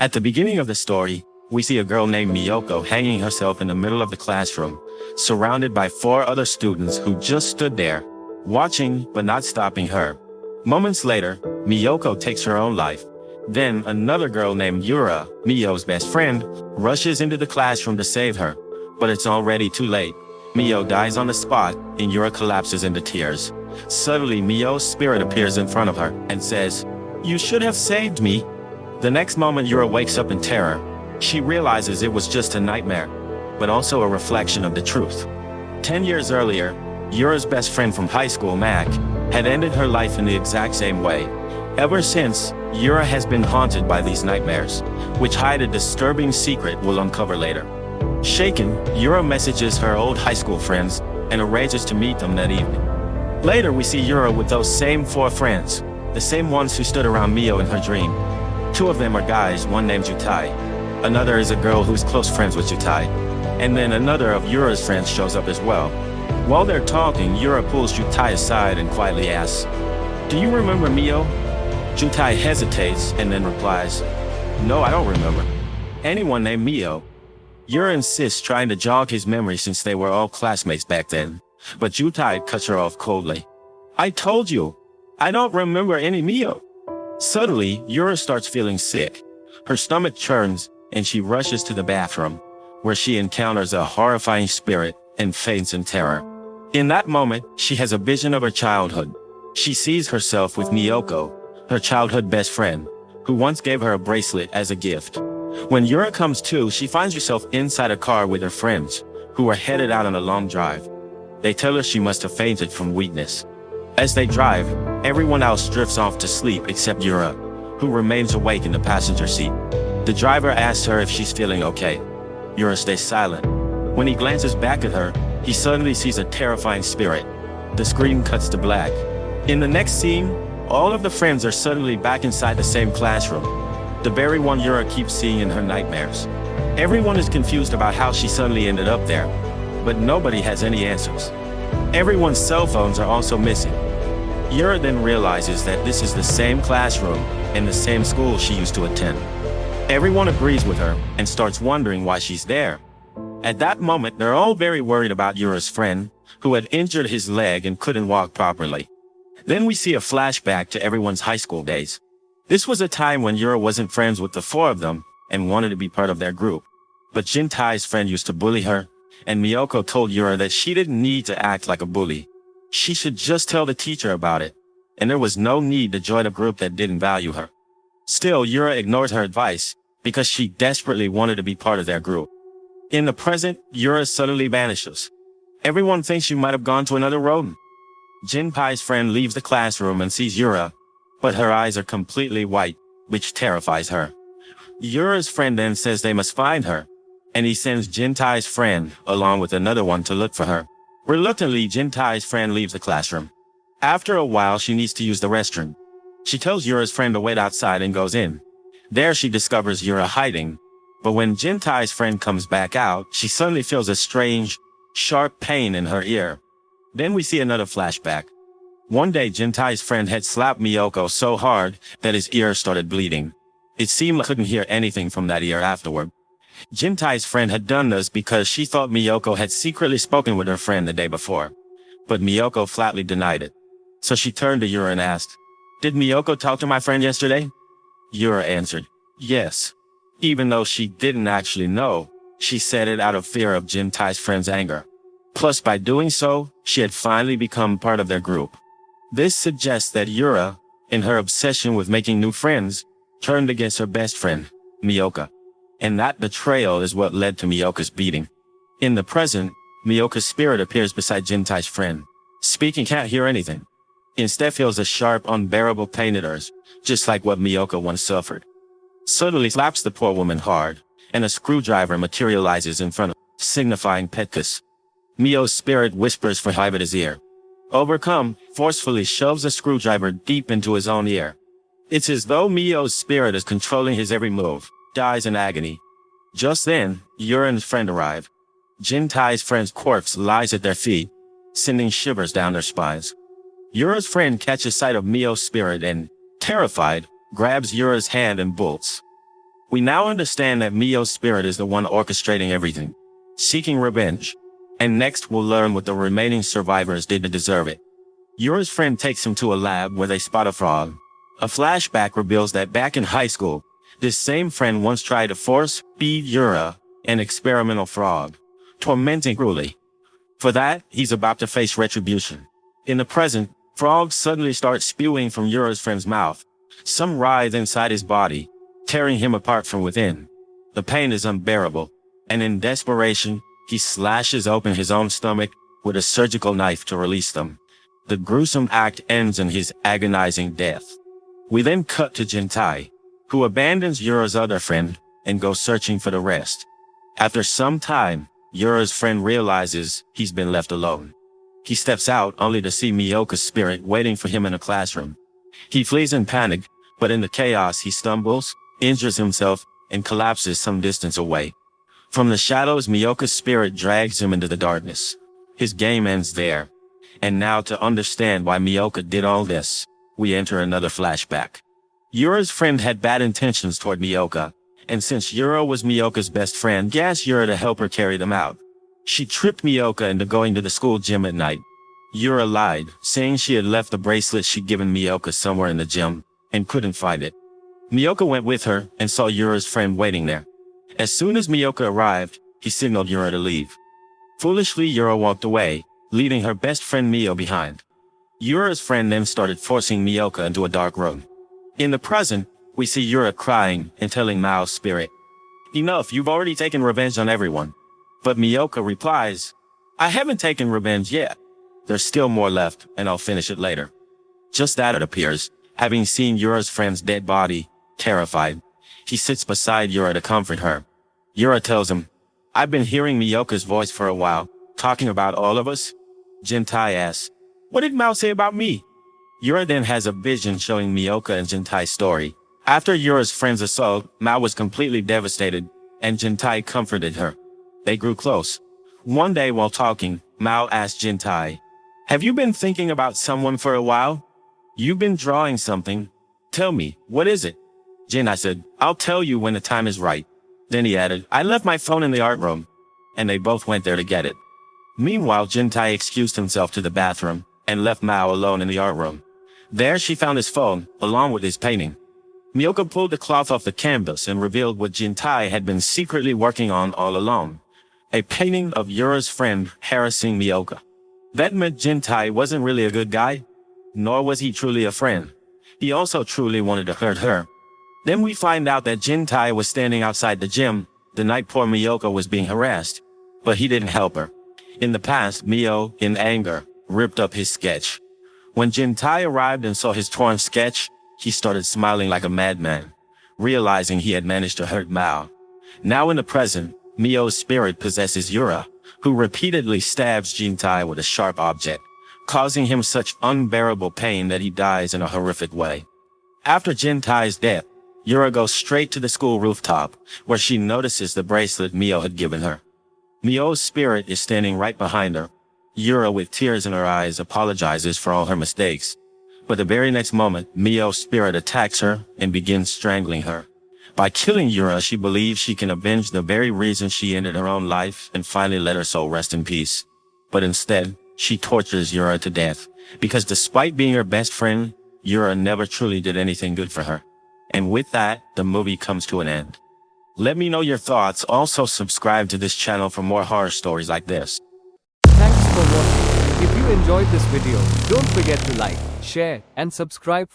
At the beginning of the story, we see a girl named Miyoko hanging herself in the middle of the classroom, surrounded by 4 other students who just stood there, watching but not stopping her. Moments later, Miyoko takes her own life. Then another girl named Yura, Miyo's best friend, rushes into the classroom to save her, but it's already too late. Miyo dies on the spot, and Yura collapses into tears. Suddenly, Miyo's spirit appears in front of her and says, "You should have saved me." The next moment, Yura wakes up in terror. She realizes it was just a nightmare, but also a reflection of the truth. 10 years earlier, Yura's best friend from high school, Mac, had ended her life in the exact same way. Ever since, Yura has been haunted by these nightmares, which hide a disturbing secret we'll uncover later. Shaken, Yura messages her old high school friends and arranges to meet them that evening. Later, we see Yura with those same 4 friends, the same ones who stood around Miyo in her dream. 2 of them are guys, one named Jutai. Another is a girl who's close friends with Jutai. And then another of Yura's friends shows up as well. While they're talking, Yura pulls Jutai aside and quietly asks, "Do you remember Miyo?" Jutai hesitates and then replies, "No, I don't remember anyone named Miyo." Yura insists, trying to jog his memory since they were all classmates back then. But Jutai cuts her off coldly. "I told you, I don't remember any Miyo." Suddenly, Yura starts feeling sick. Her stomach churns and she rushes to the bathroom, where she encounters a horrifying spirit and faints in terror. In that moment, she has a vision of her childhood. She sees herself with Miyoko, her childhood best friend, who once gave her a bracelet as a gift. When Yura comes to, she finds herself inside a car with her friends, who are headed out on a long drive. They tell her she must have fainted from weakness. As they drive, everyone else drifts off to sleep except Yura, who remains awake in the passenger seat. The driver asks her if she's feeling okay. Yura stays silent. When he glances back at her, he suddenly sees a terrifying spirit. The screen cuts to black. In the next scene, all of the friends are suddenly back inside the same classroom, the very one Yura keeps seeing in her nightmares. Everyone is confused about how she suddenly ended up there, but nobody has any answers. Everyone's cell phones are also missing. Yura then realizes that this is the same classroom and the same school she used to attend. Everyone agrees with her and starts wondering why she's there. At that moment, they're all very worried about Yura's friend, who had injured his leg and couldn't walk properly. Then we see a flashback to everyone's high school days. This was a time when Yura wasn't friends with the 4 of them and wanted to be part of their group. But Jintai's friend used to bully her, and Miyoko told Yura that she didn't need to act like a bully. She should just tell the teacher about it, and there was no need to join a group that didn't value her. Still, Yura ignored her advice because she desperately wanted to be part of their group. In the present, Yura suddenly vanishes. Everyone thinks she might have gone to another rodent. Jinpai's friend leaves the classroom and sees Yura, but her eyes are completely white, which terrifies her. Yura's friend then says they must find her, and he sends Jintai's friend along with another one to look for her. Reluctantly, Jintai's friend leaves the classroom. After a while, she needs to use the restroom. She tells Yura's friend to wait outside and goes in. There she discovers Yura hiding, but when Jintai's friend comes back out, she suddenly feels a strange, sharp pain in her ear. Then we see another flashback. One day, Jintai's friend had slapped Miyoko so hard that his ear started bleeding. It seemed like he couldn't hear anything from that ear afterward. Jintai's friend had done this because she thought Miyoko had secretly spoken with her friend the day before. But Miyoko flatly denied it. So she turned to Yura and asked, "Did Miyoko talk to my friend yesterday?" Yura answered, "Yes." Even though she didn't actually know, she said it out of fear of Jintai's friend's anger. Plus, by doing so, she had finally become part of their group. This suggests that Yura, in her obsession with making new friends, turned against her best friend, Miyoko. And that betrayal is what led to Miyoko's beating. In the present, Miyoko's spirit appears beside Jintai's friend. Speaking, can't hear anything. Instead feels a sharp, unbearable pain in hers, just like what Miyoko once suffered. Suddenly slaps the poor woman hard, and a screwdriver materializes in front of her, signifying Petkus. Miyo's spirit whispers for Hibata's ear. Overcome, forcefully shoves a screwdriver deep into his own ear. It's as though Miyo's spirit is controlling his every move, dies in agony. Just then, Yura's friend arrived. Jintai's friend's corpse lies at their feet, sending shivers down their spines. Yura's friend catches sight of Miyo's spirit and, terrified, grabs Yura's hand and bolts. We now understand that Mio's spirit is the one orchestrating everything, seeking revenge. And next we'll learn what the remaining survivors did to deserve it. Yura's friend takes him to a lab where they spot a frog. A flashback reveals that back in high school, this same friend once tried to force feed Yura an experimental frog, tormenting cruelly. For that, he's about to face retribution. In the present, frogs suddenly start spewing from Yura's friend's mouth. Some writhe inside his body, tearing him apart from within. The pain is unbearable, and in desperation, he slashes open his own stomach with a surgical knife to release them. The gruesome act ends in his agonizing death. We then cut to Jintai, who abandons Yura's other friend and goes searching for the rest. After some time, Yura's friend realizes he's been left alone. He steps out only to see Miyoka's spirit waiting for him in a classroom. He flees in panic, but in the chaos he stumbles, injures himself, and collapses some distance away. From the shadows, Miyoka's spirit drags him into the darkness. His game ends there. And now to understand why Miyoka did all this, we enter another flashback. Yura's friend had bad intentions toward Miyoka, and since Yura was Miyoka's best friend, he asked Yura to help her carry them out. She tricked Miyoka into going to the school gym at night. Yura lied, saying she had left the bracelet she'd given Miyoka somewhere in the gym, and couldn't find it. Miyoka went with her and saw Yura's friend waiting there. As soon as Miyoka arrived, he signaled Yura to leave. Foolishly, Yura walked away, leaving her best friend Mio behind. Yura's friend then started forcing Miyoka into a dark room. In the present, we see Yura crying and telling Mao's spirit, "Enough, you've already taken revenge on everyone." But Miyoka replies, "I haven't taken revenge yet. There's still more left, and I'll finish it later." Just that it appears, having seen Yura's friend's dead body, terrified, he sits beside Yura to comfort her. Yura tells him, "I've been hearing Miyoka's voice for a while, talking about all of us." Jintai asks, "What did Mao say about me?" Yura then has a vision showing Miyoka and Jintai's story. After Yura's friend's assault, Mao was completely devastated, and Jintai comforted her. They grew close. One day while talking, Mao asked Jintai, "Have you been thinking about someone for a while? You've been drawing something. Tell me, what is it?" Jintai said, "I'll tell you when the time is right." Then he added, "I left my phone in the art room." And they both went there to get it. Meanwhile, Jintai excused himself to the bathroom and left Mao alone in the art room. There she found his phone, along with his painting. Miyoka pulled the cloth off the canvas and revealed what Jintai had been secretly working on all along. A painting of Yura's friend harassing Miyoka. That meant Jintai wasn't really a good guy, nor was he truly a friend. He also truly wanted to hurt her. Then we find out that Jintai was standing outside the gym the night poor Miyoka was being harassed, but he didn't help her. In the past, Mio, in anger, ripped up his sketch. When Jintai arrived and saw his torn sketch, he started smiling like a madman, realizing he had managed to hurt Mao. Now in the present, Mio's spirit possesses Yura, who repeatedly stabs Jintai with a sharp object, causing him such unbearable pain that he dies in a horrific way. After Jintai's death, Yura goes straight to the school rooftop, where she notices the bracelet Mio had given her. Mio's spirit is standing right behind her. Yura, with tears in her eyes, apologizes for all her mistakes. But the very next moment, Mio's spirit attacks her and begins strangling her. By killing Yura, she believes she can avenge the very reason she ended her own life and finally let her soul rest in peace. But instead, she tortures Yura to death, because despite being her best friend, Yura never truly did anything good for her. And with that, the movie comes to an end. Let me know your thoughts. Also subscribe to this channel for more horror stories like this. Thanks for watching. If you enjoyed this video, don't forget to like, share, and subscribe.